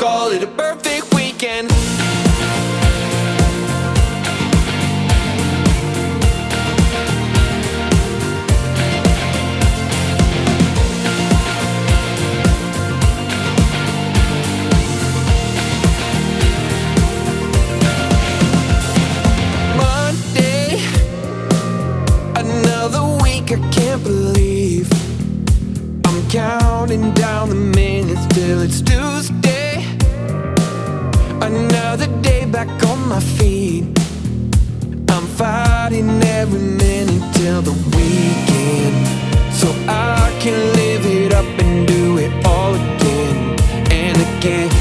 call it a perfect weekend. Monday, another week, I can't believe I'm counting down the minutes till it's Tuesday. Another day back on my feet. I'm fighting every minute till the weekend, so I can live it up and do it all again and again.